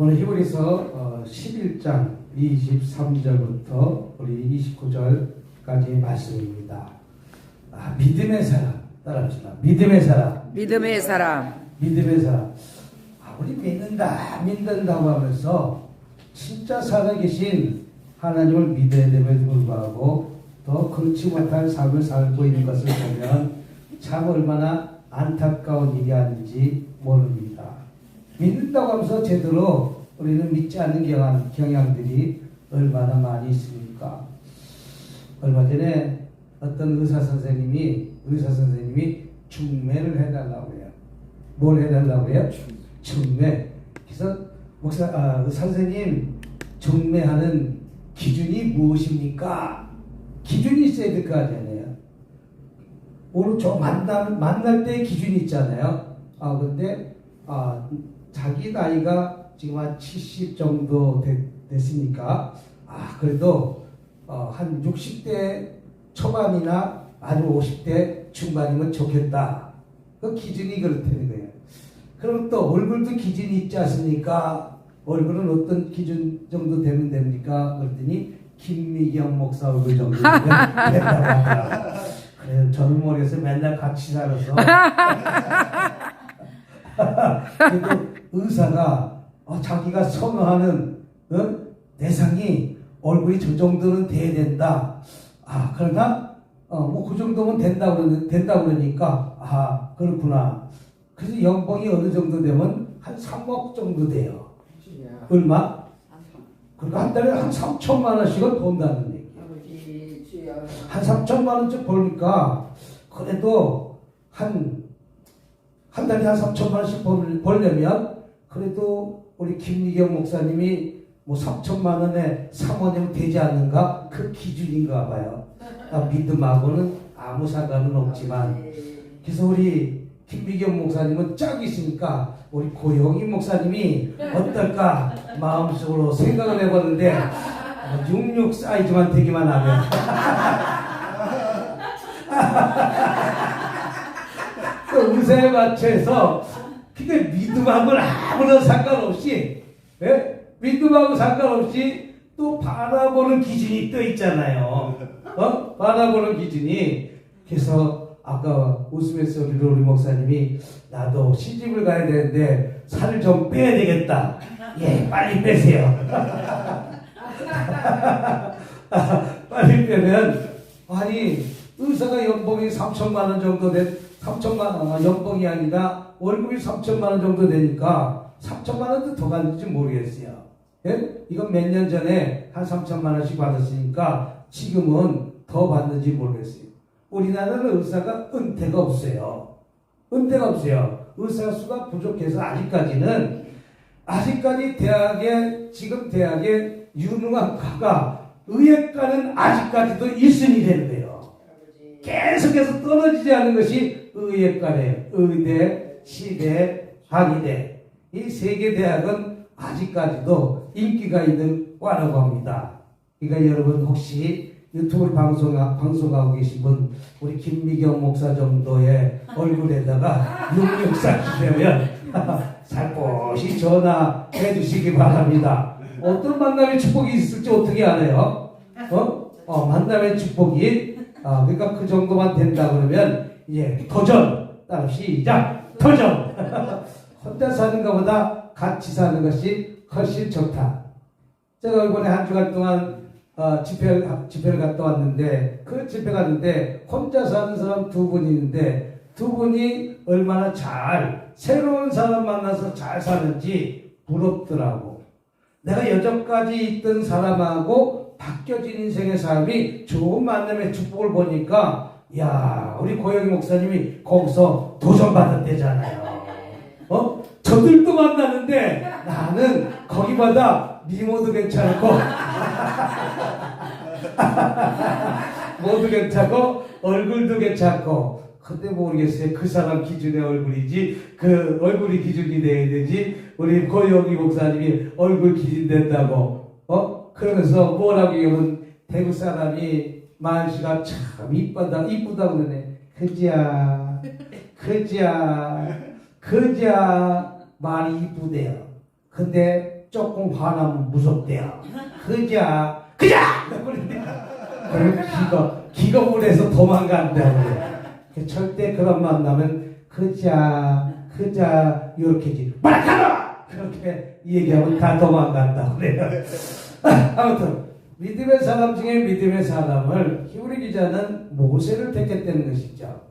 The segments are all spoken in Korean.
오늘 히브리서 11장 23절부터 우리 29절까지 말씀입니다. 믿음의 사람 따라합시다. 믿음의 사람. 믿음의 사람. 믿음의 사람. 우리 믿는다고 하면서 진짜 살아계신 하나님을 믿어야 됨에도 불구하고 더 그렇지 못한 삶을 살고 있는 것을 보면 참 얼마나 안타까운 일이 아닌지 모릅니다. 믿는다고 하면서 제대로 우리는 믿지 않는 경향들이 얼마나 많이 있습니까? 얼마 전에 어떤 의사 선생님이 중매를 해달라고 해요. 뭘 해달라고 해요? 중매. 그래서 선생님 중매하는 기준이 무엇입니까? 기준이 있어야 될 거 아니에요. 오늘 저 만날 때 기준이 있잖아요. 근데 자기 나이가 지금 한 70 정도 됐으니까 그래도 한 60대 초반이나 아니면 50대 중반이면 좋겠다. 그 기준이 그렇다는 거예요. 그럼 또 얼굴도 기준이 있지 않습니까? 얼굴은 어떤 기준 정도 되면 됩니까? 그랬더니 김미경 목사 얼굴 정도 되면 된다고 하더라. 그래서 저는 모르겠어요. 맨날 같이 살아서. 그래도 의사가 자기가 선호하는 대상이 얼굴이 저 정도는 돼야 된다. 그러나 뭐 그 정도면 된다 그러니까 그렇구나. 그래서 연봉이 어느 정도 되면 한 3억 정도 돼요. 얼마? 그러니까 한 달에 한 3천만 원씩은 번다는 얘기예요. 한 3천만 원쯤 벌니까 그래도 한 달에 한 3천만 원씩 벌려면 그래도 우리 김미경 목사님이 뭐 3천만 원에 사모님 되지 않는가? 그 기준인가 봐요. 믿음하고는 아무 상관은 없지만 그래서 우리 김미경 목사님은 짝이 있으니까 우리 고영희 목사님이 어떨까 마음속으로 생각을 해봤는데 66 사이즈만 되기만 하면 그 의사에 맞춰서 그게 믿음하고는 아무런 상관없이 믿음하고 상관없이 또 바라보는 기준이 또 있잖아요. 바라보는 기준이. 그래서 아까 웃으면서 우리 목사님이 나도 시집을 가야 되는데 살을 좀 빼야 되겠다. 예, 빨리 빼세요. 빨리 빼면 의사가 연봉이 3천만 원 정도 된 3천만 원 연봉이 아니라 월급이 3천만 원 정도 되니까 3천만 원도 더 받는지 모르겠어요. 예? 이건 몇 년 전에 한 3천만 원씩 받았으니까 지금은 더 받는지 모르겠어요. 우리나라는 의사가 은퇴가 없어요. 의사 수가 부족해서 아직까지 지금 대학에 유능한 과가 의예과는 아직까지도 1순위 되는 거예요. 계속해서 떨어지지 않는 것이 의예과래요. 의대, 시대, 한의대. 이 세 개 대학은 아직까지도 인기가 있는 과라고 합니다. 그러니까 여러분 혹시 유튜브 방송하고 계신 분 우리 김미경 목사 정도의 얼굴에다가 66살 되면 살포시 전화해 주시기 바랍니다. 어떤 만남의 축복이 있을지 어떻게 알아요? 만남의 축복이 그러니까 그 정도만 된다 그러면 도전. 따라 시작. 도전. 혼자 사는 것보다 같이 사는 것이 훨씬 좋다. 제가 이번에 한 주간 동안 집회를 갔다 왔는데 그 집회 갔는데 혼자 사는 사람 두 분이 있는데 두 분이 얼마나 새로운 사람 만나서 잘 사는지 부럽더라고. 내가 여전까지 있던 사람하고 바뀌어진 인생의 삶이 좋은 만남의 축복을 보니까 우리 고영희 목사님이 거기서 도전받았대잖아요. 저들도 만나는데 나는 거기보다 미모도 괜찮고 모두 괜찮고 얼굴도 괜찮고 근데 모르겠어요. 그 사람 기준의 얼굴이지 그 얼굴이 기준이 돼야 되지 우리 고영희 목사님이 얼굴 기준 된다고 그러면서 뭐라고 하면 대구 사람이 말씨가 참 이쁘다 그러네. 그지야 말이 이쁘대요. 근데 조금 화나면 무섭대요. 그자. 그럼 기가 울해서 도망간다고요. 절대 그런 만나면 그자 이렇게지. 빨리 가라! 그렇게 얘기하면 다 도망간다고 그래요. 아무튼 믿음의 사람 중에 믿음의 사람을 히브리 기자는 모세를 택했다는 것이죠.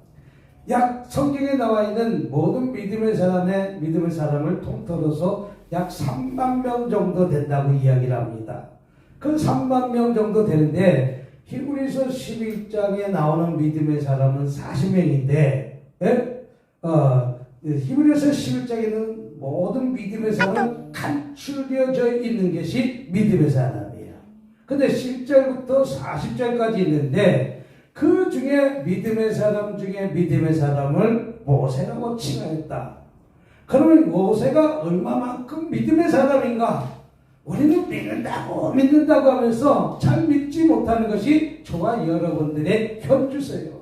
약 성경에 나와 있는 모든 믿음의 사람을 통틀어서 약 3만 명 정도 된다고 이야기를 합니다. 그 3만 명 정도 되는데 히브리서 11장에 나오는 믿음의 사람은 40명인데 히브리서 11장에는 모든 믿음의 사람은 간추려져 있는 것이 믿음의 사람이에요. 근데 10절부터 40절까지 있는데 그 중에 믿음의 사람 중에 믿음의 사람을 모세라고 칭하였다. 그러면 모세가 얼마만큼 믿음의 사람인가? 우리는 믿는다고 하면서 잘 믿지 못하는 것이 저와 여러분들의 현주소예요.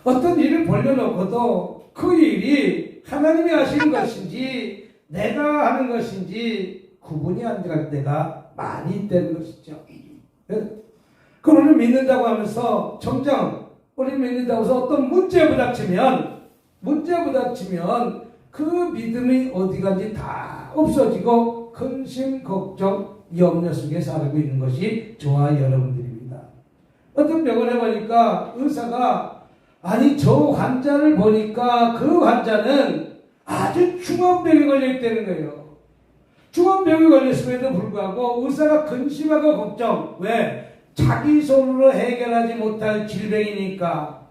어떤 일을 벌려놓고도 그 일이 하나님이 하시는 것인지 내가 하는 것인지 구분이 안 갈 때가 많이 있다는 것이죠. 그러면 믿는다고 하면서 정작 우리 믿는다고 해서 어떤 문제에 부닥치면 그 믿음이 어디 간지 다 없어지고 근심, 걱정, 염려 속에 살고 있는 것이 저와 여러분들입니다. 어떤 병원에 보니까 의사가 저 환자를 보니까 그 환자는 아주 중환병에 걸려 있다는 거예요. 중환병에 걸렸음에도 불구하고 의사가 근심하고 걱정. 왜? 자기 손으로 해결하지 못할 질병이니까.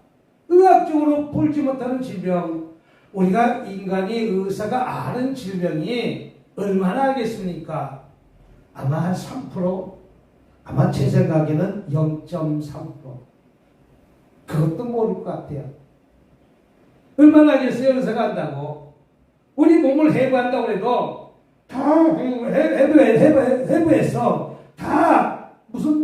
의학적으로 풀지 못하는 질병. 우리가 인간이 의사가 아는 질병이 얼마나 알겠습니까? 아마 한 3%? 아마 제 생각에는 0.3%. 그것도 모를 것 같아요. 얼마나 알겠어요? 의사가 한다고. 우리 몸을 해부한다고 해도 다 해부해서 다 무슨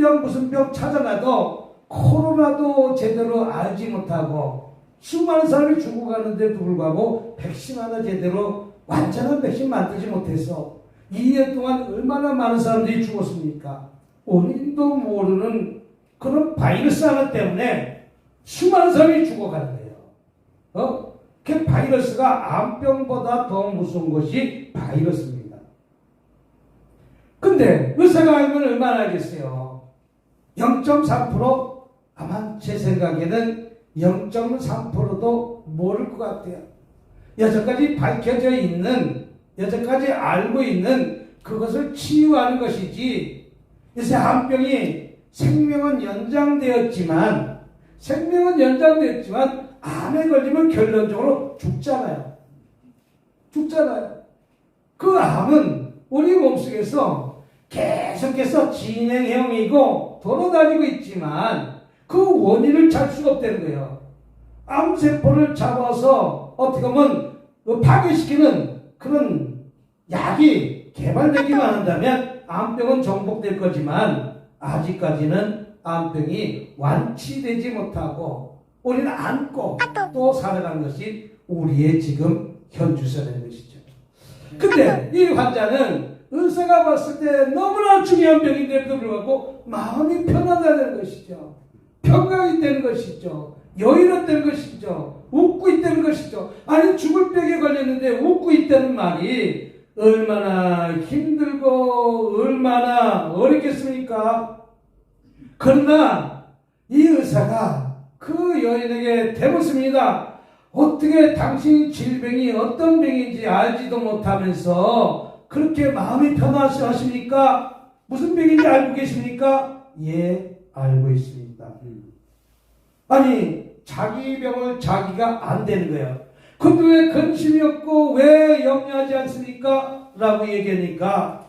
병 찾아놔도 코로나도 제대로 알지 못하고 수많은 사람이 죽어가는데도 불구하고 백신 하나 제대로 완전한 백신 만들지 못해서 2년 동안 얼마나 많은 사람들이 죽었습니까? 원인도 모르는 그런 바이러스 하나 때문에 수많은 사람이 죽어가는 거예요. 그 바이러스가 암병보다 더 무서운 것이 바이러스입니다. 근데 의사가 알면 얼마나 알겠어요? 0.3%? 아마 제 생각에는 0.3%도 모를 것 같아요. 여태까지 밝혀져 있는, 여태까지 알고 있는 그것을 치유하는 것이지, 요새 암병이 생명은 연장되었지만 암에 걸리면 결론적으로 죽잖아요. 그 암은 우리 몸속에서 계속해서 진행형이고 돌아다니고 있지만 그 원인을 찾을 수가 없다는 거예요. 암세포를 잡아서 어떻게 보면 파괴시키는 그런 약이 개발되기만 한다면 암병은 정복될 거지만 아직까지는 암병이 완치되지 못하고 우리는 안고 또 살아가는 것이 우리의 지금 현주소라는 것이죠. 근데 이 환자는 의사가 봤을 때 너무나 중요한 병인데도 불구하고 마음이 편안하다는 것이죠. 평강이 되는 것이죠. 여유롭다는 것이죠. 웃고 있다는 것이죠. 아니 죽을 병에 걸렸는데 웃고 있다는 말이 얼마나 힘들고 얼마나 어렵겠습니까? 그러나 이 의사가 그 여인에게 대묻습니다. 어떻게 당신 질병이 어떤 병인지 알지도 못하면서 그렇게 마음이 편하십니까? 무슨 병인지 알고 계십니까? 예, 알고 있습니다. 아니 자기 병을 자기가 안 되는 거예요. 근데 왜 근심이 없고 왜 염려하지 않습니까? 라고 얘기하니까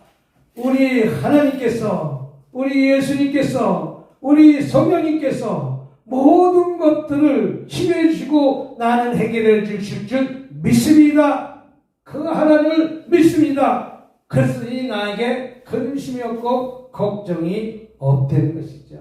우리 하나님께서, 우리 예수님께서, 우리 성령님께서 모든 것들을 치유해 주시고 나는 해결해 주실 줄 믿습니다. 그 하나님을 믿습니다. 그랬으니 나에게 근심이 없고 걱정이 없다는 것이죠.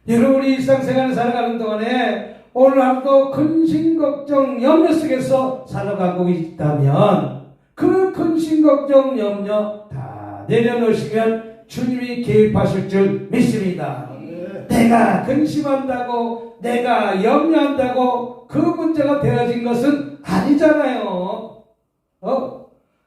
여러분이 일상생활을 살아가는 동안에 오늘 하루도 근심, 걱정, 염려 속에서 살아가고 있다면 그 근심 걱정 염려 다 내려놓으시면 주님이 개입하실 줄 믿습니다. 내가 근심한다고 내가 염려한다고 그 문제가 되어진 것은 아니잖아요.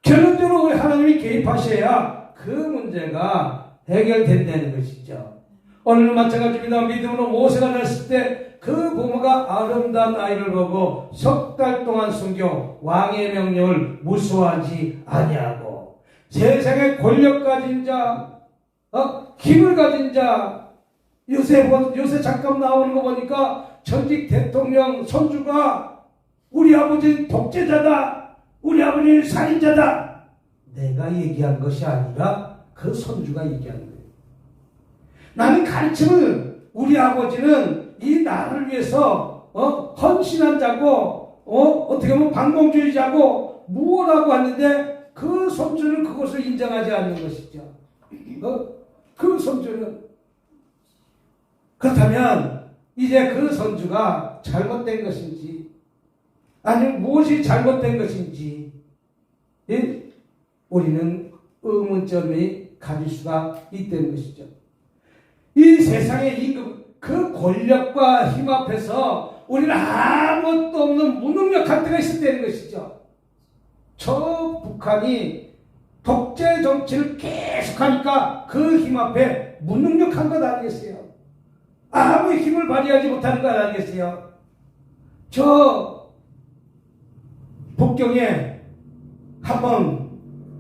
결론적으로 하나님이 개입하셔야 그 문제가 해결된다는 것이죠. 오늘은 마찬가지입니다. 믿음으로 모세가 났을 때 그 부모가 아름다운 아이를 보고 석 달 동안 숨겨 왕의 명령을 무수하지 아니하고 세상의 권력 가진 자, 힘을 가진 자, 요새 잠깐 나오는 거 보니까 전직 대통령 손주가 우리 아버지는 독재자다, 우리 아버지는 살인자다. 내가 얘기한 것이 아니라 그 손주가 얘기한 거예요. 나는 가르침을 우리 아버지는 이 나라를 위해서 헌신한 자고 어떻게 보면 반공주의자고 무엇하고 하는데 그 손주는 그것을 인정하지 않는 것이죠. 그 손주는 그렇다면 이제 그 손주가 잘못된 것인지 아니면 무엇이 잘못된 것인지 우리는 의문점이 가질 수가 있다는 것이죠. 이 세상의 임금 그 권력과 힘 앞에서 우리는 아무것도 없는 무능력한 때가 있을 때는 것이죠. 저 북한이 독재 정치를 계속하니까 그 힘 앞에 무능력한 것 아니겠어요? 아무 힘을 발휘하지 못하는 것 아니겠어요? 저 북경에 한번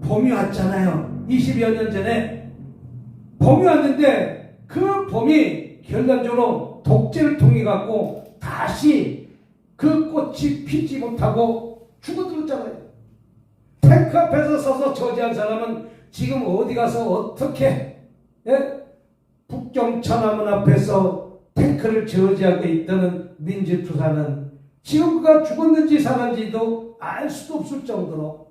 봄이 왔잖아요. 20여 년 전에 봄이 왔는데 그 봄이 결론적으로 독재를 통해 갖고 다시 그 꽃이 피지 못하고 죽어들었잖아요. 탱크 앞에서 서서 저지한 사람은 지금 어디 가서 어떻게 북경 천안문 앞에서 탱크를 저지하고 있던 민주투사는 지금 그가 죽었는지 살았는지도 알 수도 없을 정도로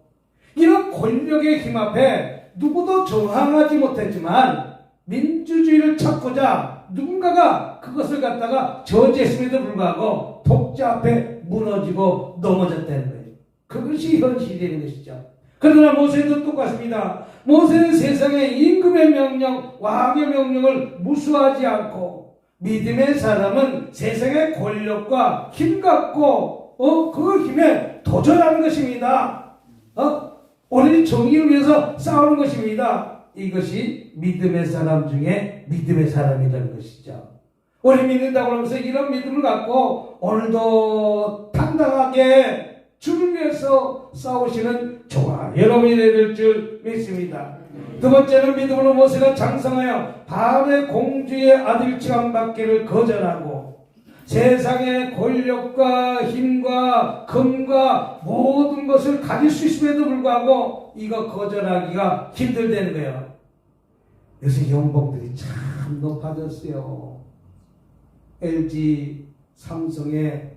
이런 권력의 힘 앞에 누구도 저항하지 못했지만 민주주의를 찾고자 누군가가 그것을 갖다가 저지했음에도 불구하고 독재 앞에 무너지고 넘어졌다는 거예요. 그것이 현실인 것이죠. 그러나 모세도 똑같습니다. 모세는 세상의 임금의 명령, 왕의 명령을 무수하지 않고 믿음의 사람은 세상의 권력과 힘 갖고 그 힘에 도전하는 것입니다. 오로지 정의를 위해서 싸우는 것입니다. 이것이 믿음의 사람 중에 믿음의 사람이라는 것이죠. 우리 믿는다고 하면서 이런 믿음을 갖고 오늘도 당당하게 주를 위해서 싸우시는 저와 여러분이 될 줄 믿습니다. 두 번째는 믿음으로 모세가 장성하여 바로의 공주의 아들 지간받기를 거절하고 세상의 권력과 힘과 금과 모든 것을 가질 수 있음에도 불구하고 이거 거절하기가 힘들다는 거예요. 요새 연봉들이 참 높아졌어요. LG, 삼성에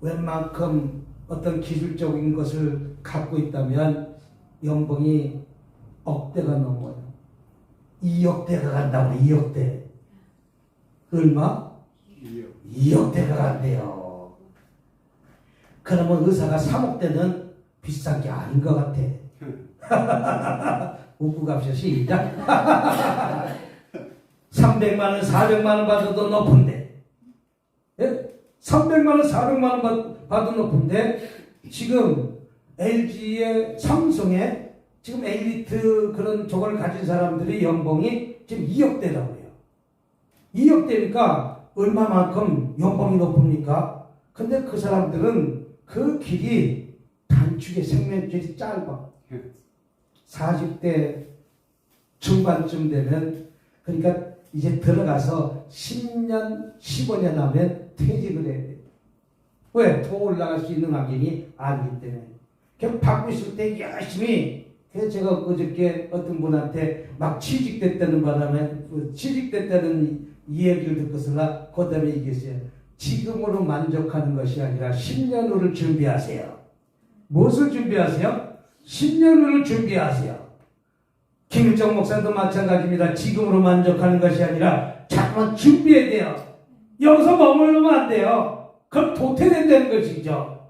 웬만큼 어떤 기술적인 것을 갖고 있다면 연봉이 억대가 넘어요. 2억대가 간다고 2억대. 얼마? 2억대가 간대요. 그러면 의사가 3억대는 비싼 게 아닌 것 같아. 웃고 갑시다. 시작. 300만원, 400만원 받아도 높은데, 300만원, 400만원 받아도 높은데, 지금 LG의 삼성에 지금 엘리트 그런 저걸 가진 사람들의 연봉이 지금 2억대라고 해요. 2억대니까 얼마만큼 연봉이 높습니까? 근데 그 사람들은 그 길이 단축의 생명줄이 짧아. 40대 중반쯤 되면, 그러니까 이제 들어가서 10년, 15년 하면 퇴직을 해야 돼. 왜? 더 올라갈 수 있는 환경이 아니기 때문에. 그냥 받고 있을 때 열심히, 그래서 제가 그저께 어떤 분한테 막 취직됐다는 바람에, 취직됐다는 이야기를 듣고서나 그 다음에 얘기했어요. 지금으로 만족하는 것이 아니라 10년 후를 준비하세요. 무엇을 준비하세요? 10년 후를 준비하세요. 김일정 목사도 마찬가지입니다. 지금으로 만족하는 것이 아니라 자꾸만 준비해야 돼요. 여기서 머물르면 안 돼요. 그럼 도태된다는 것이죠.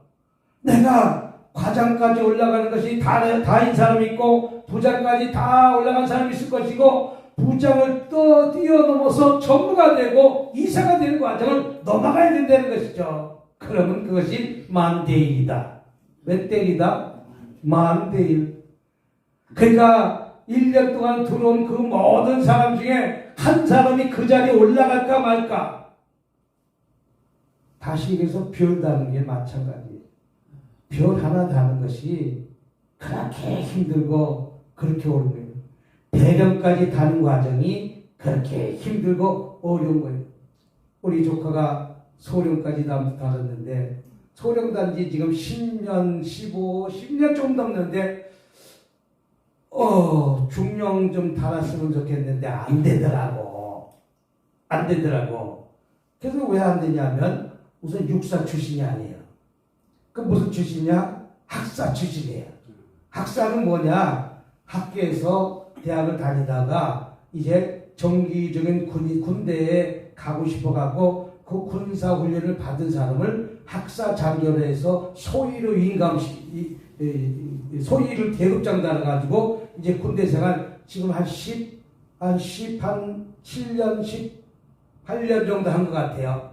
내가 과장까지 올라가는 것이 다인 사람이 있고 부장까지 다 올라간 사람이 있을 것이고 부장을 또 뛰어넘어서 전무가 되고 이사가 되는 과정을 넘어가야 된다는 것이죠. 그러면 그것이 만대일이다. 몇 대일이다? 만대일. 그러니까 1년 동안 들어온 그 모든 사람 중에 한 사람이 그 자리에 올라갈까 말까. 다시 얘기해서 별 다는 게 마찬가지예요. 별 하나 다는 것이 그렇게 힘들고 그렇게 어려운 거예요. 배경까지 다는 과정이 그렇게 힘들고 어려운 거예요. 우리 조카가 소령까지 달았는데 소령 단지 지금 10년, 15, 10년 좀 넘는데 중령 좀 달았으면 좋겠는데 안 되더라고. 안 되더라고. 그래서 왜 안 되냐면 우선 육사 출신이 아니에요. 그 무슨 출신이냐? 학사 출신이에요. 학사는 뭐냐? 학교에서 대학을 다니다가 이제 정기적인 군대에 가고 싶어가고 그 군사 훈련을 받은 사람을 학사 장교로 소위로 소위를 계급장 달아가지고 이제 군대 생활 지금 한 7년, 18년 정도 한 것 같아요.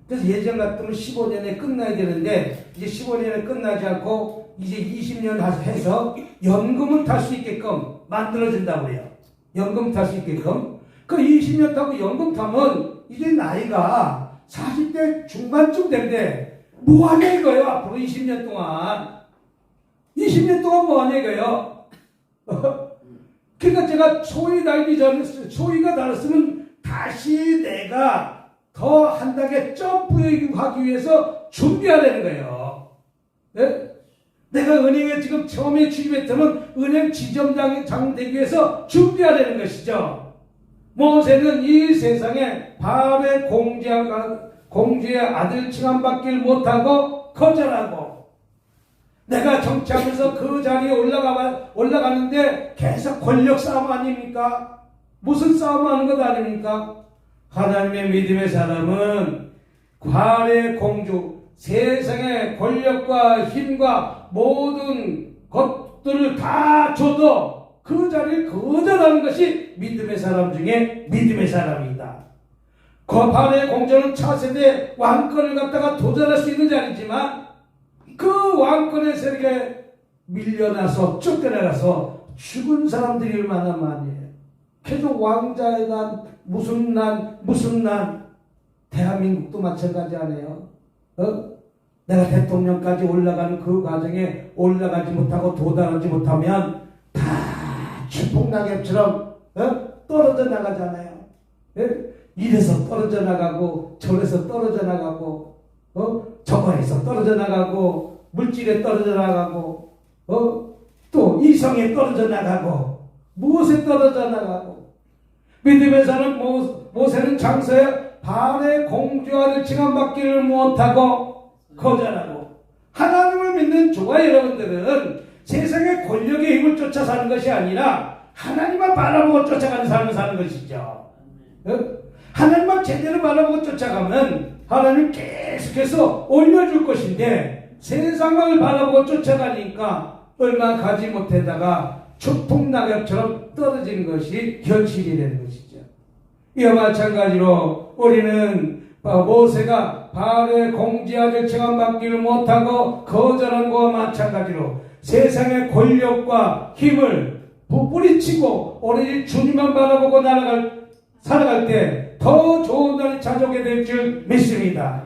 그래서 예전 같으면 15년에 끝나야 되는데 이제 15년에 끝나지 않고 이제 20년 해서 연금을 탈 수 있게끔 만들어준다고 해요. 연금 탈 수 있게끔. 그 20년 타고 연금 타면 이제 나이가 40대 중반쯤 되는데 뭐하냐 이거예요. 앞으로 20년 동안. 20년 동안 뭐하냐 이거예요. 그러니까 제가 소위가 달았으면 다시 내가 더 한 단계 점프하기 위해서 준비하라는 거예요. 네? 내가 은행에 지금 처음에 취직했다면 은행 지점장 되기 위해서 준비하라는 것이죠. 모세는 이 세상에 바알의 공주의 아들 칭함받기를 못하고 거절하고 내가 정치하면서 그 자리에 올라가는데 계속 권력 싸움 아닙니까? 무슨 싸움하는 것 아닙니까? 하나님의 믿음의 사람은 바알의 공주 세상의 권력과 힘과 모든 것들을 다 줘도 그 자리를 거절하는 것이 믿음의 사람 중에 믿음의 사람이다. 바알의 공주는 차세대 왕권을 갖다가 도전할 수 있는 자리지만 그 왕권의 세력에 밀려나서 쫓겨나가서 죽은 사람들이 얼마나 많이에요. 계속 왕자의 난 무슨 난 대한민국도 마찬가지 아니에요. 내가 대통령까지 올라가는 그 과정에 올라가지 못하고 도달하지 못하면 다 추풍낙엽처럼 떨어져 나가잖아요. 이래서 떨어져 나가고 저래서 떨어져 나가고 저거에서 떨어져 나가고 물질에 떨어져 나가고 또 이성에 떨어져 나가고 무엇에 떨어져 나가고 믿음의 사람 모세는 장서에 바알의 공주아를 칭함받기를 못하고 거절하고 하나님을 믿는 저와 여러분들은 세상의 권력의 힘을 쫓아 사는 것이 아니라 하나님만 바라보고 쫓아가는 삶을 사는 것이죠. 하나님만 제대로 바라보고 쫓아가면 하나님 계속해서 올려줄 것인데 세상을 바라보고 쫓아가니까 얼마 가지 못하다가 추풍낙엽처럼 떨어지는 것이 현실이 되는 것이죠. 이와 마찬가지로 우리는 모세가 바알의 공주아들 칭함받기를 못하고 거절한 것과 마찬가지로 세상의 권력과 힘을 뿌리치고 오로지 주님만 바라보고 살아갈 때 더 좋은 날이 찾아오게 될 줄 믿습니다.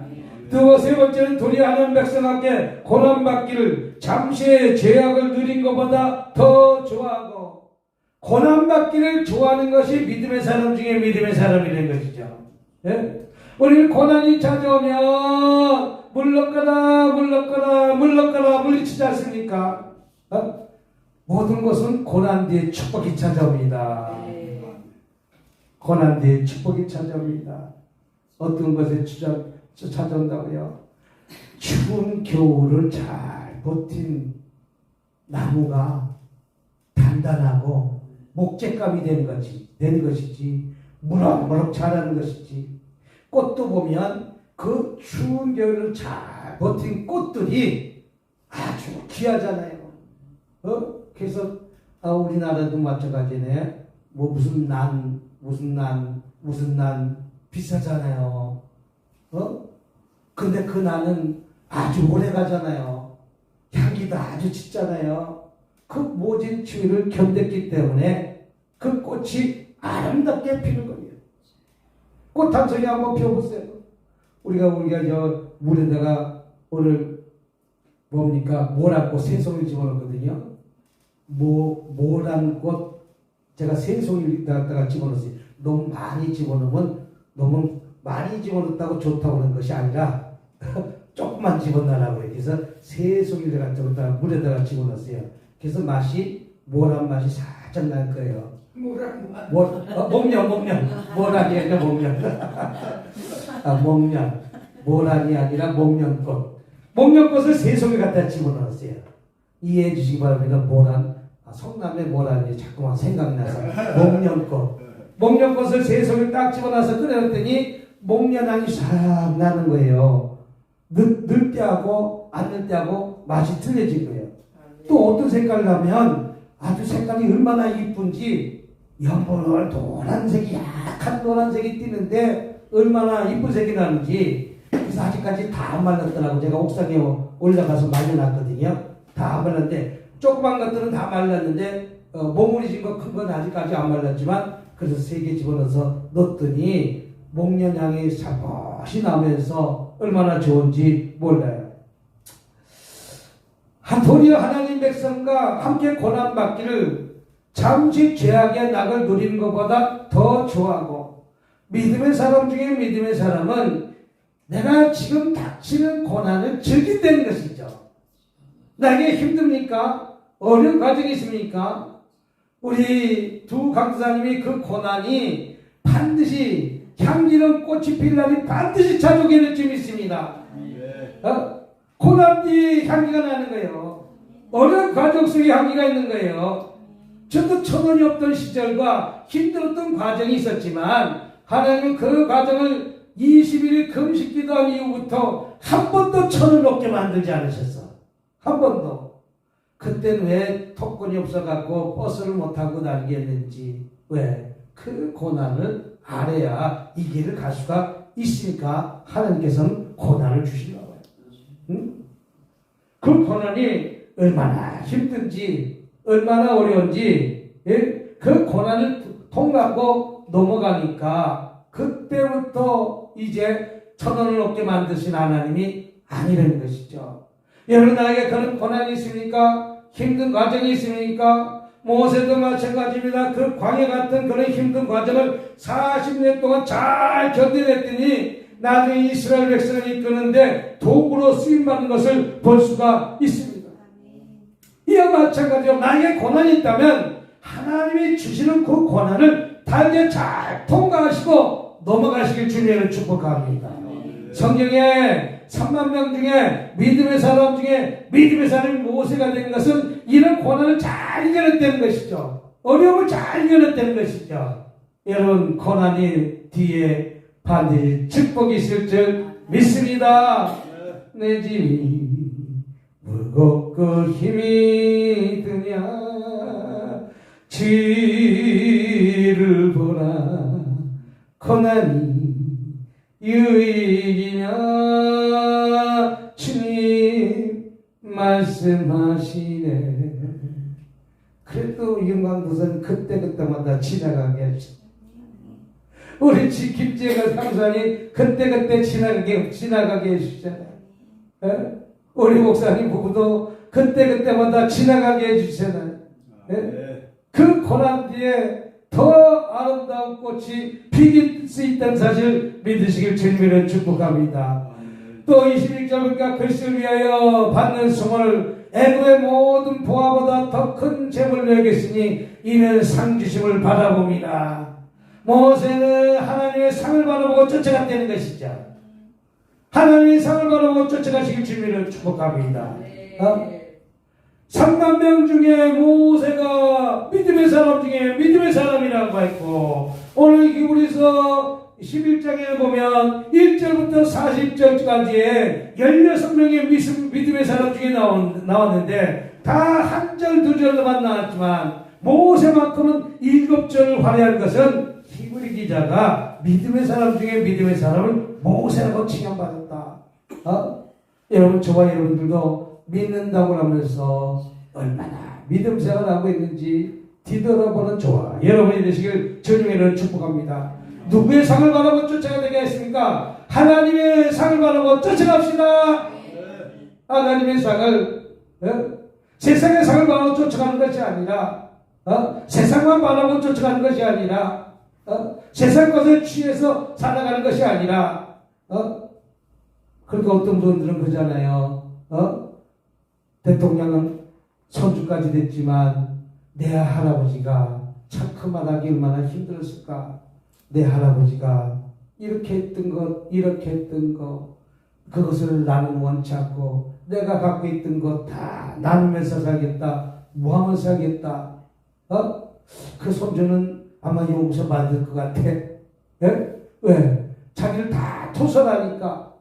세 번째는 도리하는 백성에게 고난받기를 잠시의 죄악을 누린 것보다 더 좋아하고 고난받기를 좋아하는 것이 믿음의 사람 중에 믿음의 사람이라는 것이죠. 예? 우리는 고난이 찾아오면 물러가라 물리치지 않습니까? 모든 것은 고난 뒤에 축복이 찾아옵니다. 고난 뒤에 축복이 찾아옵니다. 어떤 것에 찾아온다고요? 추운 겨울을 잘 버틴 나무가 단단하고 목재감이 되는 것이지 무럭무럭 자라는 것이지 꽃도 보면 그 추운 겨울을 잘 버틴 꽃들이 아주 귀하잖아요. 그래서 우리나라도 마찬가지네. 뭐 무슨 난 비싸잖아요. 근데 그 난은 아주 오래 가잖아요. 향기도 아주 짙잖아요. 그 모진 추위를 견뎠기 때문에 그 꽃이 아름답게 피는 거예요. 꽃 한 송이 한번 펴보세요. 우리가 저 물에다가 오늘 뭡니까? 모란꽃 세 송이를 집어넣거든요. 모란꽃 제가 세 송이를 갖다가 집어넣었어요. 너무 많이 집어넣었다고 좋다고 하는 것이 아니라 조금만 집어넣으라고 해요. 그래서 세 송이를 갖다가 물에다가 집어넣었어요. 그래서 모란 맛이 살짝 날 거예요. 목련. 모란이 아니라 목련. 목련. 모란이 아니라 목련꽃. 목련꽃을 세 송이 갖다 집어넣었어요. 이해해 주시기 바랍니다. 모란. 성남의 모란이 자꾸만 생각나서. 목련꽃을 세 송이 딱 집어넣어서 끓여놨더니 목련향이 싹 나는 거예요. 늘 때하고 안 늘 때하고 맛이 틀려진 거예요. 또 어떤 색깔을 하면 아주 색깔이 얼마나 이쁜지 연보를 노란색이 약한 노란색이 띄는데 얼마나 이쁜 색이 나는지. 그래서 아직까지 다 안 말랐더라고. 제가 옥상에 올라가서 말려놨거든요. 다 안 말랐는데 조그만 것들은 다 말랐는데 몽우리진 거 큰 건 아직까지 안 말랐지만 그래서 3개 집어넣어서 넣었더니 목련향이 살포시 나면서 얼마나 좋은지 몰라요. 도리어 하나님 백성과 함께 고난받기를 잠시 죄악의 낙을 누리는 것보다 더 좋아하고, 믿음의 사람 중에 믿음의 사람은 내가 지금 닥치는 고난을 즐긴다는 것이죠. 나에게 힘듭니까? 어려운 과정이 있습니까? 우리 두 강사님이 그 고난이 반드시 향기로운 꽃이 필 날이 반드시 찾아오게 될 줄 믿습니다. 고난 뒤에 향기가 나는 거예요. 어려운 과정 속에 향기가 있는 거예요. 저도 천원이 없던 시절과 힘들었던 과정이 있었지만 하나님은 그 과정을 21일 금식 기도한 이후부터 한 번도 천원 없게 만들지 않으셨어. 한 번도. 그때는 왜 토건이 없어갖고 버스를 못타고 다니겠는지. 왜? 그 고난을 알아야 이 길을 갈 수가 있으니까 하나님께서는 고난을 주시려고 해요. 응? 그 고난이 얼마나 힘든지, 얼마나 어려운지, 예? 그 고난을 통과하고 넘어가니까 그때부터 이제 천원을 얻게 만드신 하나님이 아니라는 것이죠. 여러분, 나에게 그런 고난이 있습니까? 힘든 과정이 있습니까? 모세도 마찬가지입니다. 그 광야 같은 그런 힘든 과정을 40년 동안 잘 견뎌냈더니 나중에 이스라엘 백성을 이끄는데 도구로 쓰임받는 것을 볼 수가 있습니다. 이와 마찬가지로 나에게 고난이 있다면 하나님이 주시는 그 고난을 단계 잘 통과하시고 넘어가시길 주님을 축복합니다. 성경에 3만 명 중에 믿음의 사람이 모세가 된 것은 이런 고난을 잘 이겨냈다는 것이죠. 어려움을 잘 이겨냈다는 것이죠. 여러분, 고난이 뒤에 반드시 축복이 있을 줄 믿습니다. 내 짐이 무겁고 힘이 드냐 주를 보라 고난이 유익이냐 주님 말씀하시네. 그래도 영광도선 그때마다 지나가게 하시네. 우리 김재가 상산이 그때 지나가게 해주잖아요. 우리 목사님 부부도 그때마다 지나가게 해주잖아요. 그 고난 뒤에 더 아름다운 꽃이 피길 수 있다는 사실 믿으시길 주님으로 축복합니다. 또 21절 보니까 그리스도를 위하여 받는 수모를 애굽의 모든 보화보다 더 큰 재물로 여겼으니 이는 상 주심을 바라봅니다. 모세는 하나님의 상을 바라보고 쫓아갔다는 것이죠. 하나님의 상을 바라보고 쫓아가시길 주님을 축복합니다. 3만 명 중에 모세가 믿음의 사람 중에 믿음의 사람이라고 했고, 오늘 히브리서 11장에 보면 1절부터 40절까지에 16명의 믿음의 사람 중에 나왔는데 다 한 절, 두 절로만 나왔지만 모세만큼은 7절을 활용한 것은 히브리 기자가 믿음의 사람 중에 믿음의 사람을 모세라고 칭찬받았다. 여러분, 저와 여러분들도 믿는다고 하면서 얼마나 믿음 생활하고 있는지 뒤돌아보는 저와 여러분이 되시길 주님으로 축복합니다. 누구의 상을 바라고 쫓아가야 되겠습니까? 하나님의 상을 바라고 쫓아갑시다. 하나님의 상을, 세상의 상을 바라고 쫓아가는 것이 아니라, 세상만 바라고 쫓아가는 것이 아니라, 세상 것에 취해서 살아가는 것이 아니라, 그러니까 어떤 분들은 그러잖아요. 대통령은 손주까지 됐지만 내 할아버지가 참 그만하기 얼마나 힘들었을까. 내 할아버지가 이렇게 했던 것, 이렇게 했던 것, 그것을 나는 원치 않고 내가 갖고 있던 것 다 나누면서 살겠다, 모하면서 살겠다. 그 손주는 아마 용서 받을 것 같아. 왜? 자기를 다 토설하니까.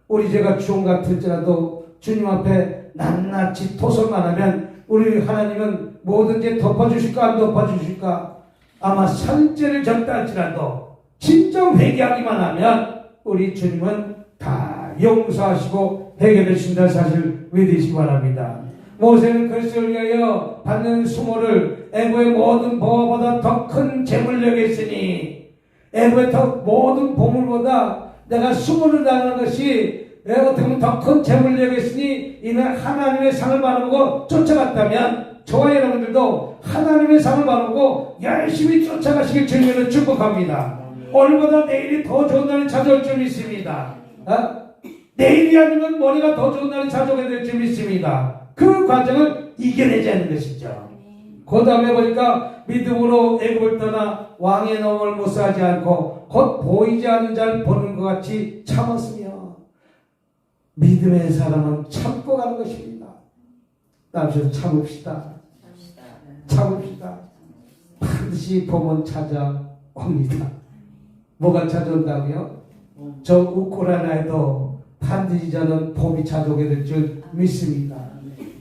우리 제가 주홍 같을지라도 주님 앞에 낱낱이 토설만 하면 우리 하나님은 뭐든지 덮어주실까 안 덮어주실까? 아마 산죄를 졌다 할지라도 진정 회개하기만 하면 우리 주님은 다 용서하시고 해결해 주신다는 사실을 믿으시기 바랍니다. 모세는 그리스도를 위하여 받는 수모를 애굽의 모든 보화보다 더 큰 재물 여겼으니 애굽의 모든 보물보다 내가 수모를 당하는 것이 어떻게 보면 더 큰 재물을 여겼으니 이는 하나님의 상을 바라보고 쫓아갔다면 저와 여러분들도 하나님의 상을 바라보고 열심히 쫓아가시길 주님으로 축복합니다. 오늘보다 내일이 더 좋은 날이 찾아올 줄 믿습니다. 내일이 아니면 모레가 더 좋은 날이 찾아오게 될 줄 믿습니다. 그 과정을 이겨내자는 것이죠. 그 다음에 보니까 믿음으로 애굽을 떠나 왕의 노함을 못사하지 않고 곧 보이지 않는 자를 보는 것 같이 참았으며 믿음의 사람은 참고 가는 것입니다. 따라서 참읍시다. 참읍시다. 반드시 봄은 찾아옵니다. 뭐가 찾아온다고요? 저 우크라이나에도 반드시 저는 봄이 찾아오게 될 줄 믿습니다.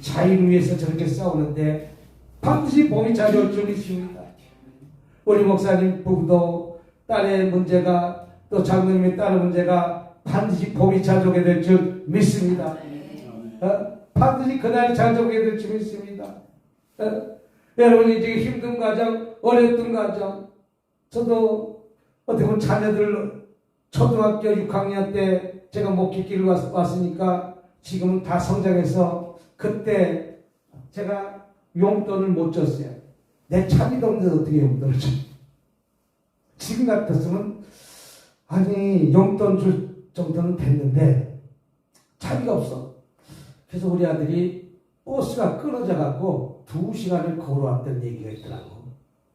자유를 위해서 저렇게 싸우는데 반드시 봄이 찾아올 줄 믿습니다. 우리 목사님 부부도 딸의 문제가 또 장로님의 딸의 문제가 반드시 봄이 찾아오게 될 줄 믿습니다. 반드시 그날이 찾아오게 될 줄 믿습니다. 여러분이 지금 힘든 가정, 어렸던 가정, 저도 어떻게 보면 자녀들 초등학교 6학년 때 제가 목회길을 왔으니까 지금은 다 성장해서 그때 제가 용돈을 못 줬어요. 내 차비도 없는데 어떻게 용돈을 줘? 지금 같았으면 아니 용돈 줄 정도는 됐는데 차비가 없어. 그래서 우리 아들이 버스가 끊어져 갖고 2시간을 걸어왔던 얘기가 있더라고.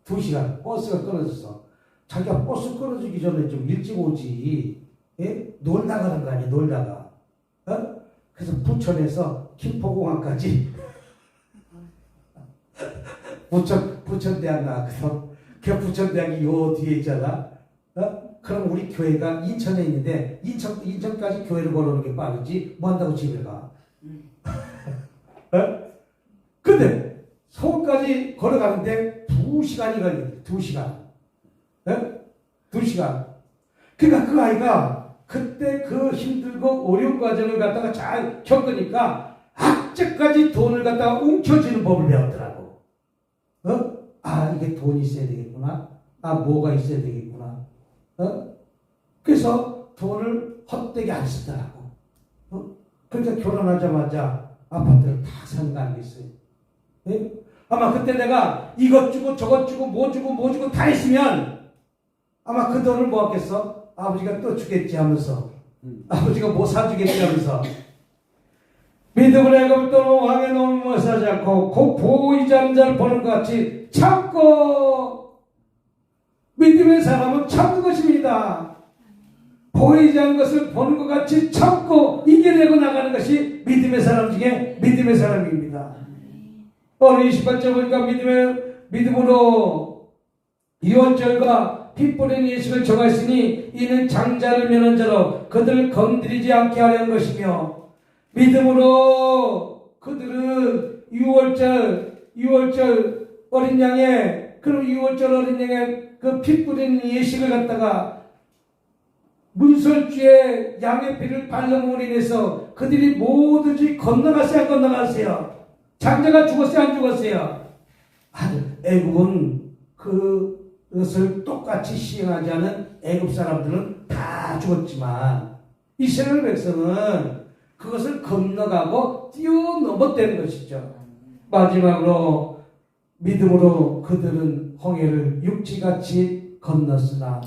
2시간 버스가 끊어져서 자기가 버스 끊어지기 전에 좀 일찍 오지. 예? 놀다 가는 거 아니야, 놀다가. 그래서 부천에서 김포공항까지 부천대학 나왔거든. 그 부천대학이 요 뒤에 있잖아. 그럼 우리 교회가 인천에 있는데 인천까지 교회를 걸어오는 게 빠르지 뭐 한다고 집에 가. 근데 서울까지 걸어가는데 2시간이 걸려. 2시간. 2시간. 그러니까 그 아이가 그때 그 힘들고 어려운 과정을 갖다가 잘 겪으니까 악재까지 돈을 갖다가 움켜쥐는 법을 배웠더라고. 이게 돈이 있어야 되겠구나. 뭐가 있어야 되겠구나. 그래서 돈을 헛되게 안 쓰더라고. 그러니까 결혼하자마자 아파트를 다 사는 거 아니겠어요? 예? 아마 그때 내가 이것 주고 저것 주고 뭐 주고 다 했으면 아마 그 돈을 뭐 하겠어? 아버지가 또 주겠지 하면서 아버지가 뭐 사주겠지 하면서 믿음을 애굽을 떠나 왕의 노함을 못사하지 않고 곧 보이지 않는 자를 보는 것 같이 참고 믿음의 사람은 참는 것입니다. 보이지 않는 것을 보는 것 같이 참고 이겨내고 나가는 것이 믿음의 사람 중에 믿음의 사람입니다. 오늘 28절 보니까 믿음으로 유언절과 피 뿌린 예식을 정하였으니 이는 장자를 면한 자로 그들을 건드리지 않게 하려는 것이며 믿음으로 그들은 6월절 어린 양의 그럼 6월절 어린 양의 그 피 뿌린 예식을 갖다가 문설주에 양의 피를 바름으로 인해서 그들이 모두지 건너갔어요, 안 건너갔어요? 장자가 죽었어요, 안 죽었어요? 애국은 그것을 똑같이 시행하지 않은 애국 사람들은 다 죽었지만 이스라엘 백성은 그것을 건너가고 뛰어넘었다는 것이죠. 마지막으로 믿음으로 그들은 홍해를 육지같이 건넜으나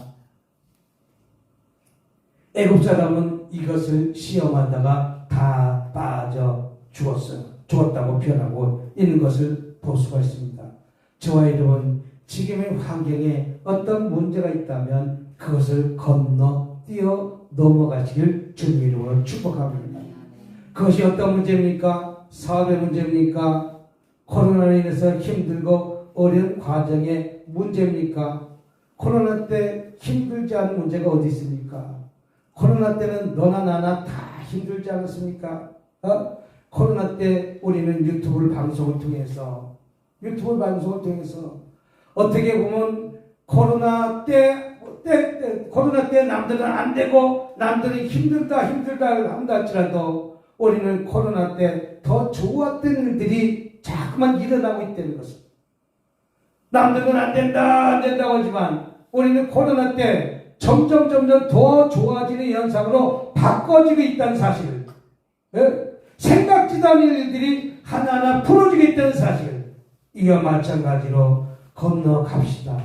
애국 사람은 이것을 시험하다가 다 빠져 죽었다고 표현하고 있는 것을 볼 수가 있습니다. 저와 여러분, 지금의 환경에 어떤 문제가 있다면 그것을 건너 뛰어 넘어가시길 주님의 이름으로 축복합니다. 그것이 어떤 문제입니까? 사업의 문제입니까? 코로나로 인해서 힘들고 어려운 과정의 문제입니까? 코로나 때 힘들지 않은 문제가 어디 있습니까? 코로나 때는 너나 나나 다 힘들지 않았습니까? 코로나 때 우리는 유튜브 방송을 통해서 어떻게 보면 코로나 때 남들은 안 되고 남들은 힘들다 한다 할지라도 우리는 코로나 때 더 좋았던 일들이 자꾸만 일어나고 있다는 것을, 남들은 안 된다고 하지만 우리는 코로나 때 점점 더 좋아지는 현상으로 바꿔지고 있다는 사실, 생각지도 않은 일들이 하나하나 풀어지고 있다는 사실, 이와 마찬가지로 건너갑시다.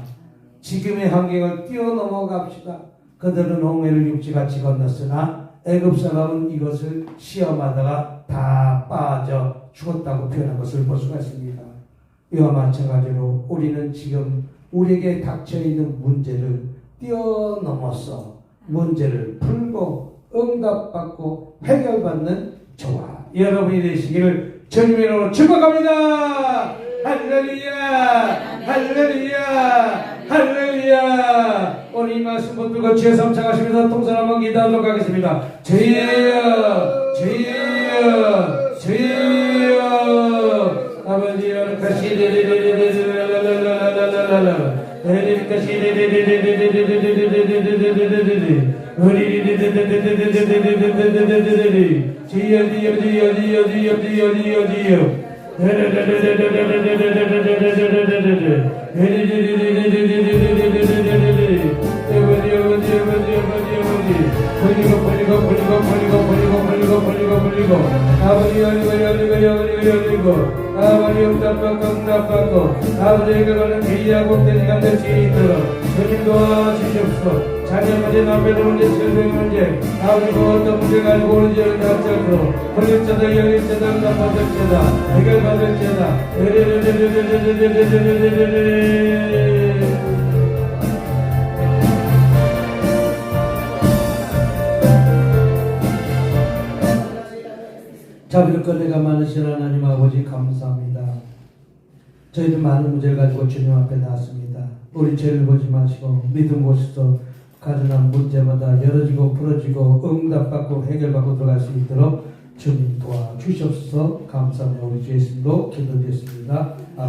지금의 환경을 뛰어넘어갑시다. 그들은 홍해를 육지같이 건넜으나 애굽 사람은 이것을 시험하다가 다 빠져 죽었다고 표현한 것을 볼 수가 있습니다. 이와 마찬가지로 우리는 지금 우리에게 닥쳐있는 문제를 뛰어넘어서 문제를 풀고 응답받고 해결받는 저와 여러분이 되시기를 주님의 이름으로 축복합니다. 할렐루야, 할렐루야, 할렐루야. 오늘 이 말씀 붙들고 주의 삶 착하시면서 통성 한번 기도하도록 하겠습니다. 주여, 주여, 주여. 아버지 여러분까지 벌리고 아버지 응답받고 아버지에게 가는 기이하고 때리가 될 수 있도록 주님 도와주시옵소서. 자녀문제, 남편의 문제, 친구의 문제, 아버지 그 어떤 문제 가지고 오는지를 각자로 걸릴자다, 열릴자다, 응답받을자다, 해결받을자다. 자비롭고 은혜가 많으신 하나님 아버지 감사합니다. 저희는 많은 문제를 가지고 주님 앞에 나왔습니다. 우리 죄를 보지 마시고 믿음 보시소. 가져난 문제마다 열어지고 풀어지고 응답받고 해결받고 들어갈 수 있도록 주님 도와주시옵소서. 감사하며 우리 주 예수님으로 기도드렸습니다. 아멘.